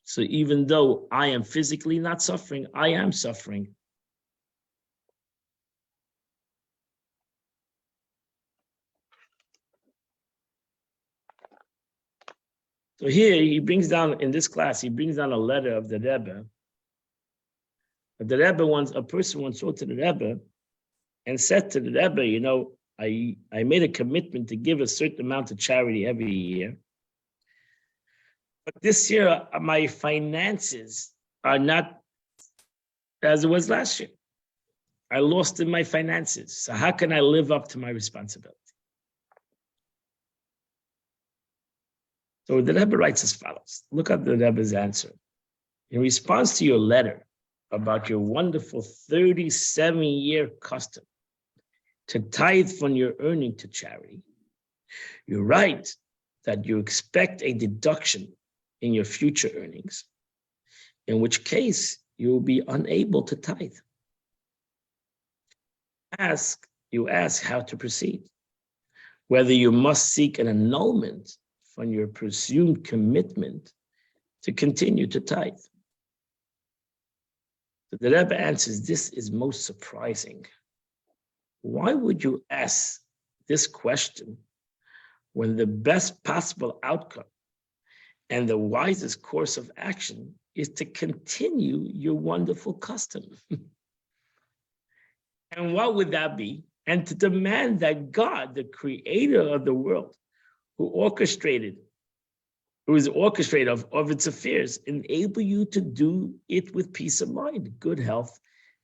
So even though I am physically not suffering, I am suffering. So here he brings down, in this class, he brings down a letter of the Rebbe. The Rebbe a person once wrote to the Rebbe and said to the Rebbe, you know, I made a commitment to give a certain amount of charity every year. But this year, my finances are not as it was last year. I lost in my finances. So how can I live up to my responsibility? So the Rebbe writes as follows. Look at the Rebbe's answer. In response to your letter about your wonderful 37-year custom to tithe from your earning to charity, you write that you expect a deduction in your future earnings, in which case you will be unable to tithe. You ask how to proceed, whether you must seek an annulment from your presumed commitment to continue to tithe. So the Rebbe answers, this is most surprising. Why would you ask this question when the best possible outcome and the wisest course of action is to continue your wonderful custom? And what would that be? And to demand that God, the creator of the world, who orchestrated who is orchestrator of its affairs, enable you to do it with peace of mind, good health,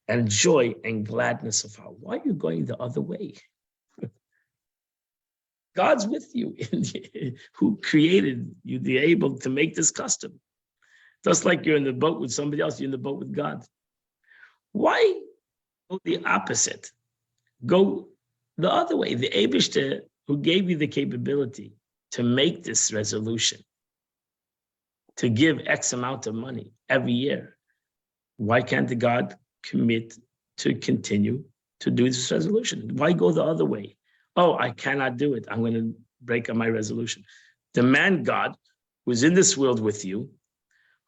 and joy and gladness of heart. Why are you going the other way? God's with you, who created you to be able to make this custom. Just like you're in the boat with somebody else, you're in the boat with God. Why go the opposite? Go the other way. The Eibishter who gave you the capability to make this resolution, to give X amount of money every year. Why can't the God commit to continue to do this resolution? Why go the other way? Oh, I cannot do it. I'm going to break up my resolution. The man God who's in this world with you,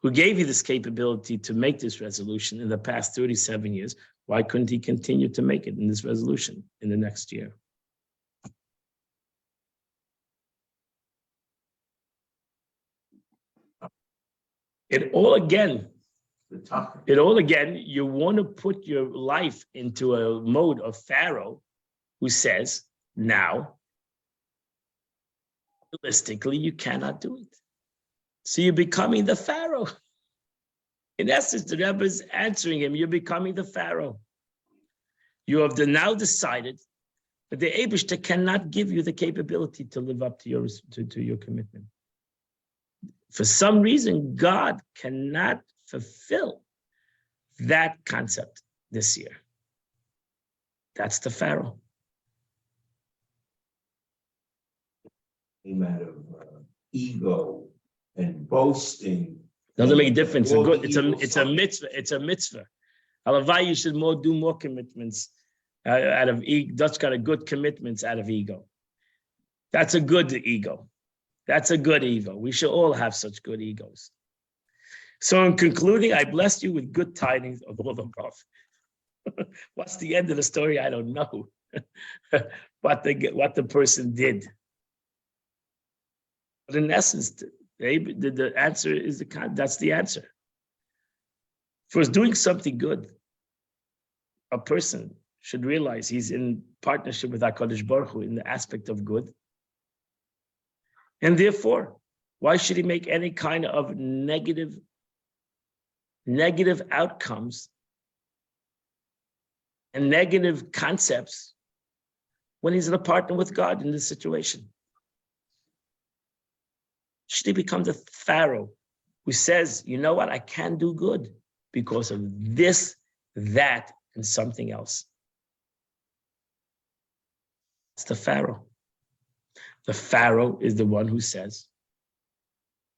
who gave you this capability to make this resolution in the past 37 years, why couldn't he continue to make it in this resolution in the next year? It all again, you want to put your life into a mode of Pharaoh who says, now, realistically, you cannot do it. So you're becoming the Pharaoh. In essence, the Rebbe is answering him, you're becoming the Pharaoh. You have now decided that the Eibishter cannot give you the capability to live up to your commitment. For some reason, God cannot fulfill that concept this year. That's the Pharaoh. Came out of ego and boasting. Doesn't make a difference. It's a mitzvah. It's a mitzvah. Halavai, you should do more commitments out of ego. Dutch got a good commitments out of ego. That's a good ego. That's a good ego. We should all have such good egos. So in concluding, I bless you with good tidings of all above. What's the end of the story? I don't know. what the person did. But in essence, the answer is that's the answer. For doing something good, a person should realize he's in partnership with HaKadosh Baruch Hu in the aspect of good. And therefore, why should he make any kind of negative outcomes and negative concepts when he's in a partner with God in this situation? Should he become the Pharaoh who says, you know what, I can do good because of this, that, and something else? It's the Pharaoh. The Pharaoh is the one who says,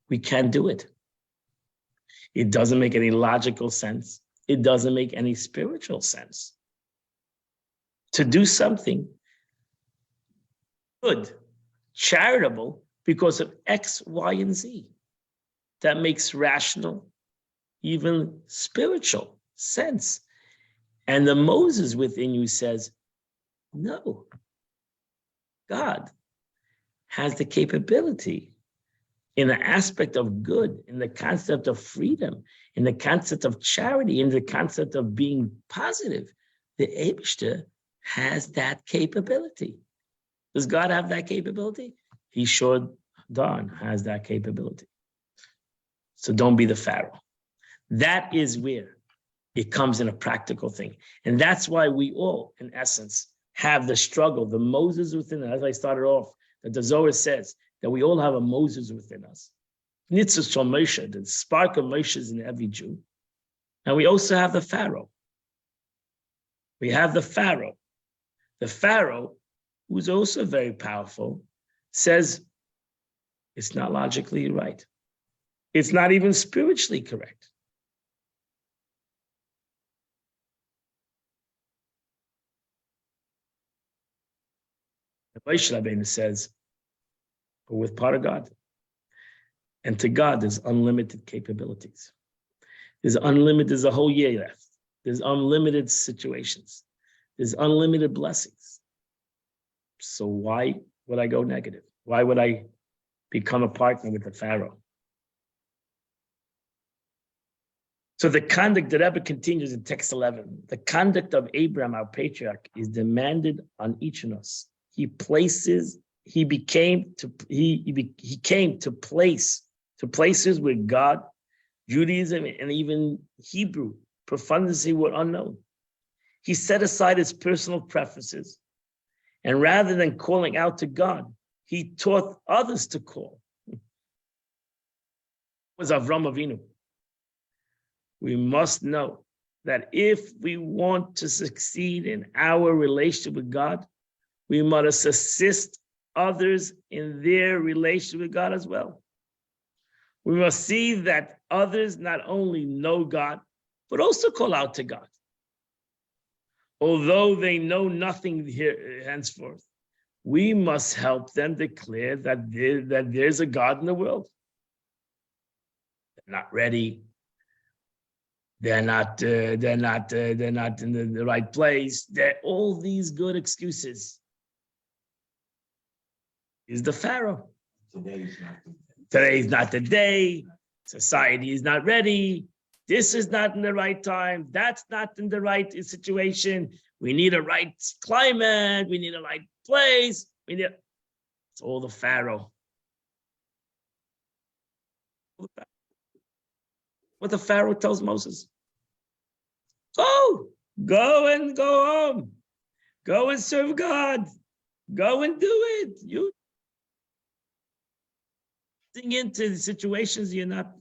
we can't do it. It doesn't make any logical sense. It doesn't make any spiritual sense to do something good, charitable, because of X, Y, and Z. That makes rational, even spiritual sense. And the Moses within you says, no, God has the capability in the aspect of good, in the concept of freedom, in the concept of charity, in the concept of being positive. The Eibishter has that capability. Does God have that capability? He sure darn has that capability. So don't be the Pharaoh. That is where it comes in a practical thing. And that's why we all, in essence, have the struggle, the Moses within us. As I started off, that the Zohar says that we all have a Moses within us. Nitzvah Shal Moshe, the spark of Moshe is in every Jew. And we also have the Pharaoh. We have the Pharaoh. The Pharaoh, who's also very powerful, says it's not logically right. It's not even spiritually correct. Moshe Rabbeinu says, but with part of God. And to God, there's unlimited capabilities. There's a whole year left. There's unlimited situations. There's unlimited blessings. So why would I go negative? Why would I become a partner with the Pharaoh? So the conduct, the Rebbe continues in text 11. The conduct of Abraham, our patriarch, is demanded on each of us. He came to place to places where God, Judaism, and even Hebrew profundity were unknown. He set aside his personal preferences, and rather than calling out to God, he taught others to call. It was Avram Avinu. We must know that if we want to succeed in our relationship with God, we must assist others in their relationship with God as well. We must see that others not only know God, but also call out to God. Although they know nothing here henceforth, we must help them declare that there's a God in the world. They're not ready. They're not in the right place. They're all these good excuses. Is the Pharaoh. Today's not the day. Society is not ready. This is not in the right time. That's not in the right situation. We need a right climate. We need a right place. It's all the Pharaoh. What the Pharaoh tells Moses. Go and go home. Go and serve God. Go and do it. You sing into the situations you're not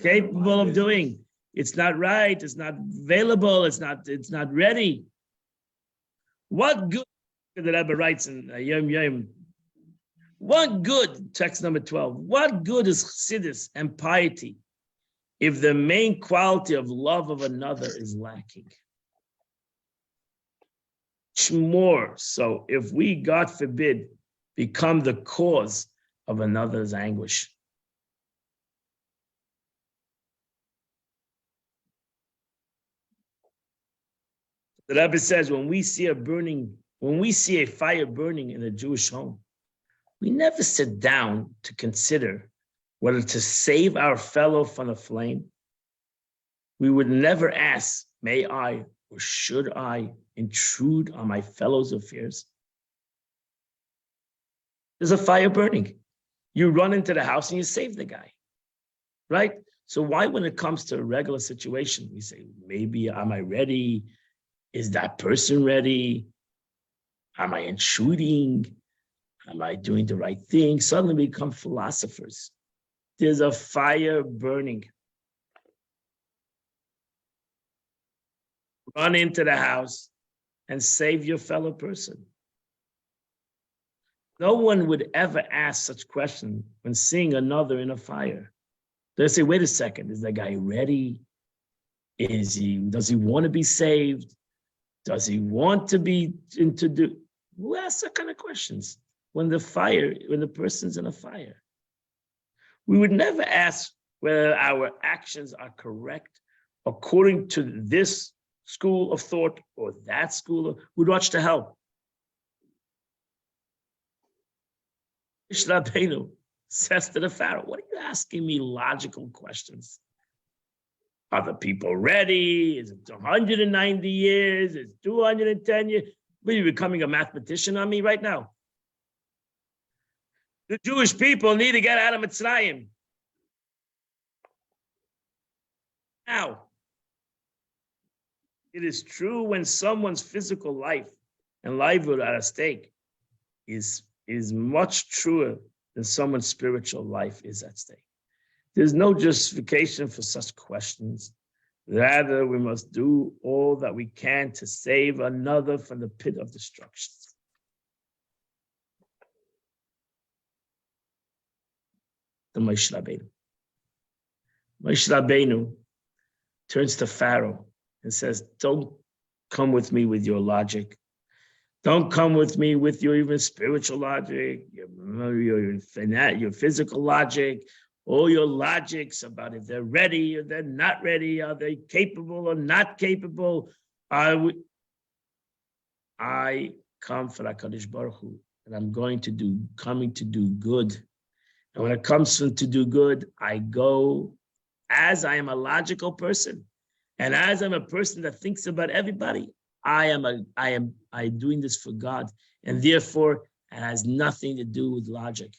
capable of doing. It's not right. It's not available. It's not ready. What good, the Rebbe writes in Yom Yom, what good, text number 12, what good is chassidus and piety if the main quality of love of another is lacking? Much more so if we, God forbid, become the cause of another's anguish. The Rebbe says when we see a fire burning in a Jewish home, we never sit down to consider whether to save our fellow from the flame. We would never ask, may I or should I intrude on my fellow's affairs? There's a fire burning. You run into the house and you save the guy, right? So why, when it comes to a regular situation, we say, maybe, am I ready? Is that person ready? Am I intruding? Am I doing the right thing? Suddenly we become philosophers. There's a fire burning. Run into the house and save your fellow person. No one would ever ask such question when seeing another in a fire. They say, wait a second, is that guy ready? Does he want to be saved? Does he want to be introduced? Who asks that kind of questions when the person's in a fire? We would never ask whether our actions are correct according to this school of thought or that school. We'd watch the hell. Rabbeinu says to the Pharaoh, what are you asking me logical questions? Are the people ready? Is it 190 years? Is it 210 years? Are you becoming a mathematician on me right now? The Jewish people need to get out of Mitzrayim. Now, it is true when someone's physical life and livelihood are at stake is much truer than someone's spiritual life is at stake. There's no justification for such questions. Rather, we must do all that we can to save another from the pit of destruction. The Moshe Rabbeinu. Moshe Rabbeinu turns to Pharaoh and says, don't come with me with your logic. Don't come with me with your even spiritual logic, your physical logic, all your logics about if they're ready or they're not ready, are they capable or not capable. I come for HaKadosh Baruch Hu, and I'm coming to do good. And when it comes to do good, I go as I am a logical person, and as I'm a person that thinks about everybody. I am doing this for God, and therefore it has nothing to do with logic.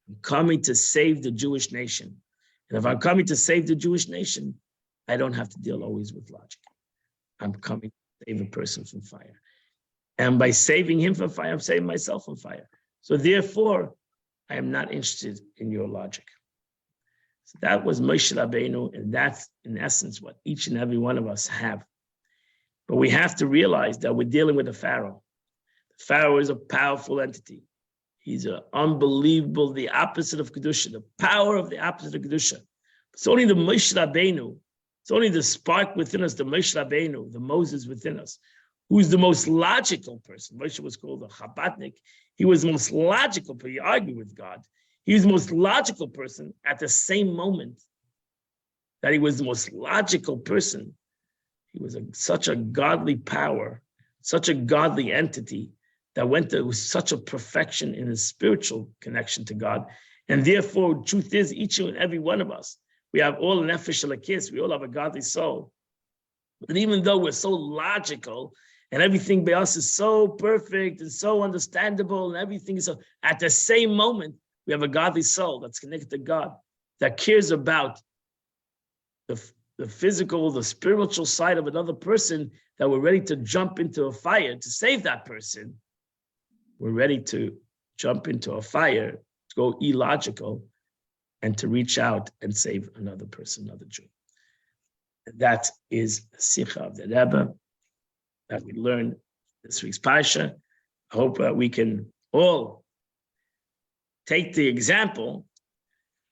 I'm coming to save the Jewish nation. And if I'm coming to save the Jewish nation, I don't have to deal always with logic. I'm coming to save a person from fire. And by saving him from fire, I'm saving myself from fire. So therefore, I am not interested in your logic. So that was Moshe Rabbeinu, and that's in essence what each and every one of us have. But we have to realize that we're dealing with a Pharaoh. The Pharaoh is a powerful entity. He's an unbelievable, the opposite of Kedusha, the power of the opposite of Kedusha. It's only the Moshe Rabbeinu, it's only the spark within us, the Moshe Rabbeinu, the Moses within us, who's the most logical person. Moshe was called a Chabadnik. He was the most logical, but he argued with God. He was the most logical person at the same moment that he was the most logical person. He was such a godly power, such a godly entity that went to such a perfection in his spiritual connection to God. And therefore, truth is, each and every one of us, we have all an nefesh elokis, we all have a godly soul. But even though we're so logical and everything by us is so perfect and so understandable and everything is so, at the same moment, we have a godly soul that's connected to God, that cares about the physical, the spiritual side of another person, that we're ready to jump into a fire to save that person. We're ready to jump into a fire, to go illogical, and to reach out and save another person, another Jew. And that is the Sikha of the Rebbe that we learn this week's Parsha. I hope we can all take the example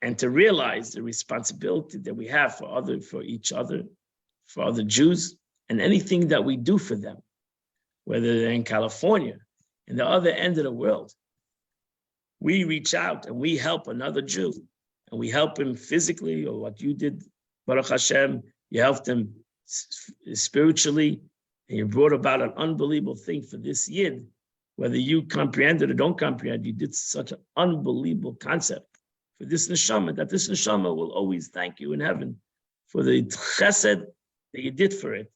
and to realize the responsibility that we have for each other, for other Jews, and anything that we do for them, whether they're in California, in the other end of the world. We reach out and we help another Jew, and we help him physically, or what you did, Baruch Hashem, you helped him spiritually, and you brought about an unbelievable thing for this Yid. Whether you comprehend it or don't comprehend, you did such an unbelievable concept for this neshama, that this neshama will always thank you in heaven for the chesed that you did for it.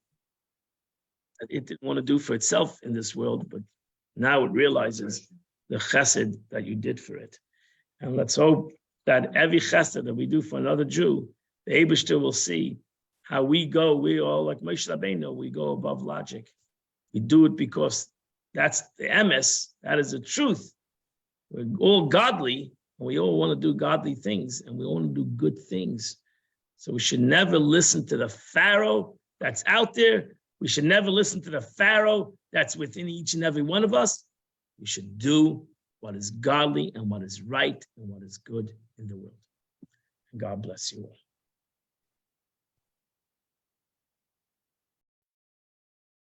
That it didn't want to do for itself in this world, but now it realizes the chesed that you did for it. And let's hope that every chesed that we do for another Jew, the Eibishter will see how we go. We all, like Moshe Rabbeinu, we go above logic. We do it because that's the emes, that is the truth. We're all godly, and we all want to do godly things, and we all want to do good things. So we should never listen to the Pharaoh that's out there. We should never listen to the Pharaoh that's within each and every one of us. We should do what is godly and what is right and what is good in the world. And God bless you all.